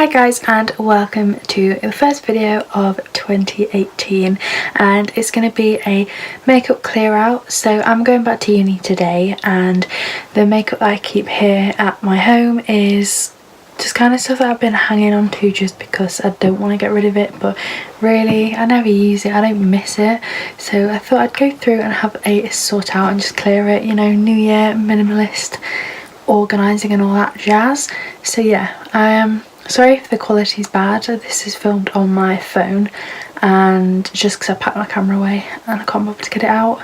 Hi guys, and welcome to the first video of 2018, and it's going to be a makeup clear out. So I'm going back to uni today, and the makeup that I keep here at my home is just kind of stuff that I've been hanging on to just because I don't want to get rid of it, but really I never use it, I don't miss it, so I thought I'd go through and have a sort out and just clear it, you know, new year, minimalist, organising and all that jazz. So yeah, sorry if the quality's bad. This is filmed on my phone, and just because I packed my camera away and I can't bother to get it out,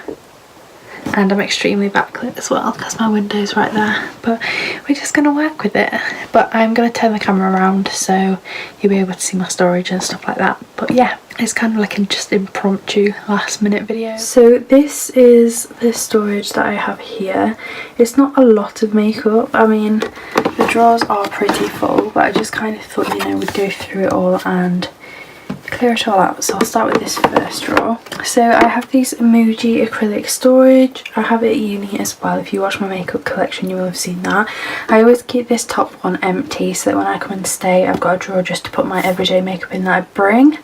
and I'm extremely backlit as well because my window's right there, but we're just going to work with it. But I'm going to turn the camera around so you'll be able to see my storage and stuff like that. But yeah, it's kind of like a just impromptu last minute video. So this is the storage that I have here. It's not a lot of makeup, I mean the drawers are pretty full, but I just kind of thought, you know, we'd go through it all and clear it all out. So I'll start with this first drawer. So I have these Muji acrylic storage. I have it at uni as well. If you watch my makeup collection you will have seen that. I always keep this top one empty so that when I come and stay I've got a drawer just to put my everyday makeup in that I bring.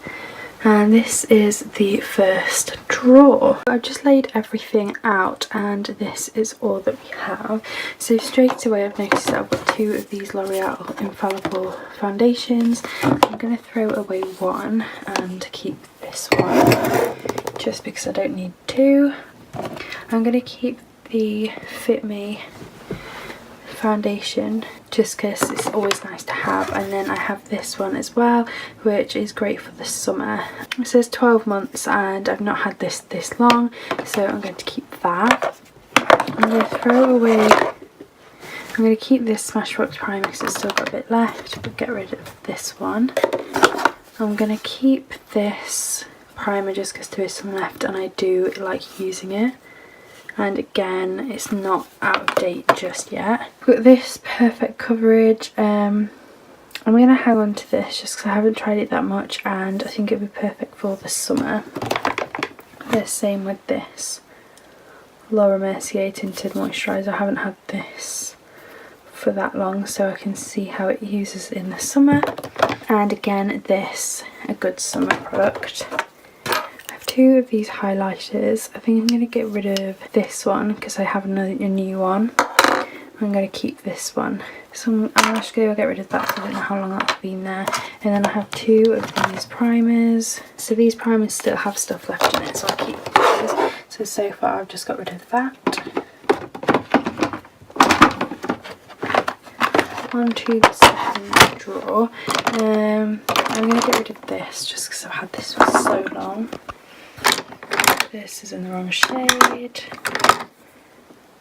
And this is the first drawer. I've just laid everything out and this is all that we have. So straight away I've noticed that I've got two of these L'Oreal Infallible foundations. I'm going to throw away one and keep this one just because I don't need two. I'm going to keep the Fit Me foundation just because it's always nice to have, and then I have this one as well which is great for the summer. It says 12 months and I've not had this long, so I'm going to keep that. I'm going to throw away, I'm going to keep this Smashbox primer because it's still got a bit left, but get rid of this one. I'm going to keep this primer just because there is some left and I do like using it. And again, it's not out of date just yet. I've got this Perfect Coverage. I'm going to hang on to this just because I haven't tried it that much and I think it would be perfect for the summer. The same with this Laura Mercier Tinted Moisturiser. I haven't had this for that long, so I can see how it uses in the summer. And again, this, a good summer product. Two of these highlighters. I think I'm going to get rid of this one because I have a new one. I'm going to keep this one. So I'm just going to get rid of that so I don't know how long that's been there. And then I have two of these primers. So these primers still have stuff left in it, so I'll keep those. So far I've just got rid of that. Onto the second drawer. I'm going to get rid of this just because I've had this for so long. This is in the wrong shade.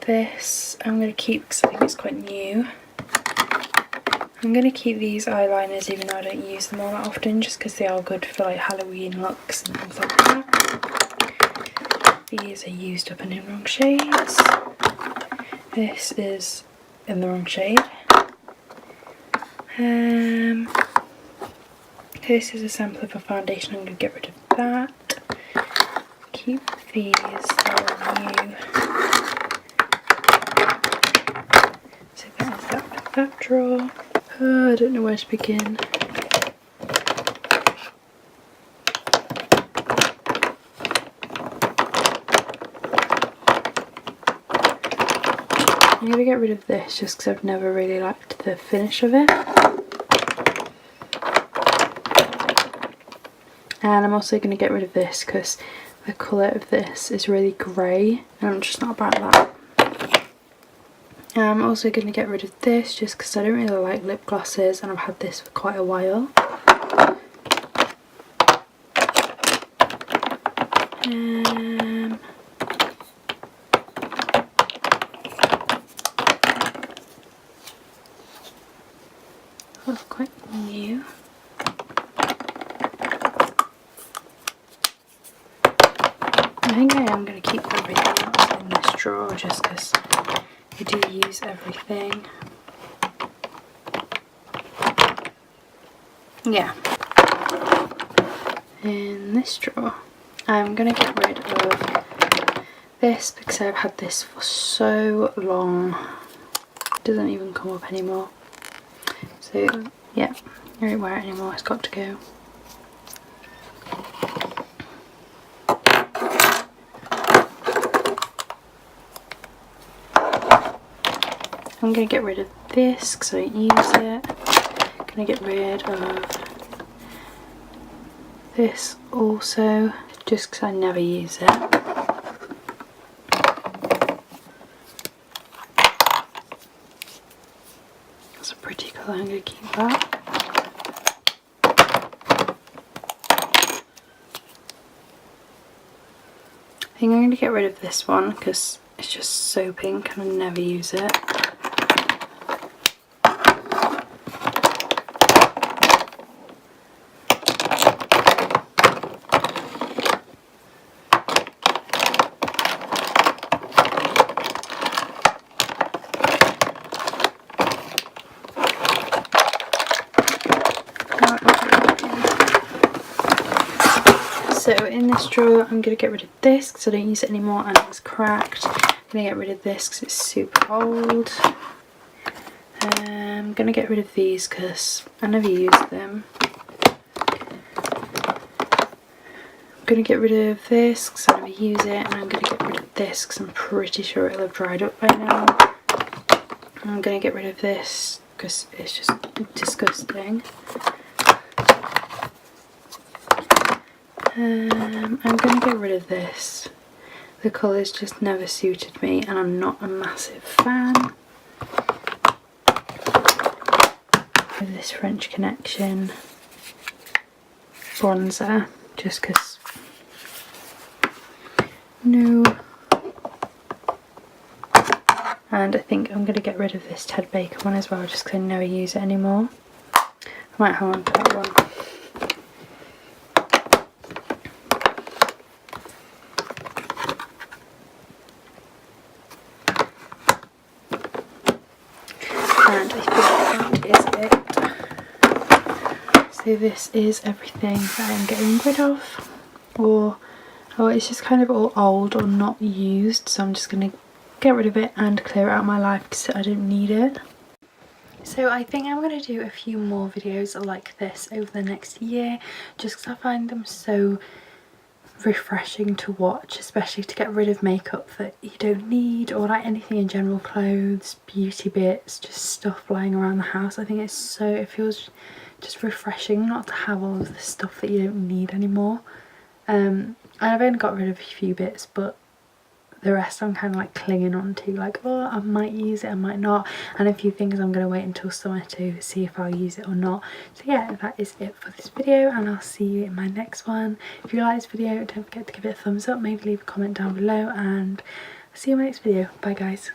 This I'm going to keep because I think it's quite new. I'm going to keep these eyeliners even though I don't use them all that often, just because they are good for like Halloween looks and things like that. These are used up and in wrong shades. This is in the wrong shade. This is a sample of a foundation. I'm going to get rid of that. Keep these, they're new. So that is that drawer. Oh, I don't know where to begin. I'm going to get rid of this just because I've never really liked the finish of it. And I'm also going to get rid of this because the colour of this is really grey and I'm just not about that. I'm also going to get rid of this just because I don't really like lip glosses and I've had this for quite a while. That's quite new. I think I am going to keep everything else in this drawer just because I do use everything. Yeah. In this drawer, I'm going to get rid of this because I've had this for so long. It doesn't even come up anymore. So Yeah, I don't wear it anymore, it's got to go. I'm going to get rid of this because I don't use it. I'm going to get rid of this also, just because I never use it. That's a pretty colour, I'm going to keep that. I think I'm going to get rid of this one because it's just so pink and I never use it. So in this drawer I'm going to get rid of this because I don't use it anymore and it's cracked. I'm going to get rid of this because it's super old. I'm going to get rid of these because I never use them. I'm going to get rid of this because I never use it, and I'm going to get rid of this because I'm pretty sure it'll have dried up by now. I'm going to get rid of this because it's just disgusting. I'm going to get rid of this. The colours just never suited me and I'm not a massive fan. With this French Connection bronzer, just because no. And I think I'm going to get rid of this Ted Baker one as well, just because I never use it anymore. I might hang on to that one. And I think that is it. So this is everything that I'm getting rid of, or it's just kind of all old or not used, so I'm just going to get rid of it and clear it out of my life because I don't need it. So I think I'm going to do a few more videos like this over the next year, just because I find them so refreshing to watch, especially to get rid of makeup that you don't need, or like anything in general, clothes, beauty bits, just stuff lying around the house. I think it feels just refreshing not to have all of the stuff that you don't need anymore. And I've only got rid of a few bits, but the rest I'm kind of like clinging on to, like, oh, I might use it, I might not, and a few things I'm going to wait until summer to see if I'll use it or not. So yeah, that is it for this video, and I'll see you in my next one. If you like this video, don't forget to give it a thumbs up, maybe leave a comment down below, and I'll see you in my next video. Bye guys.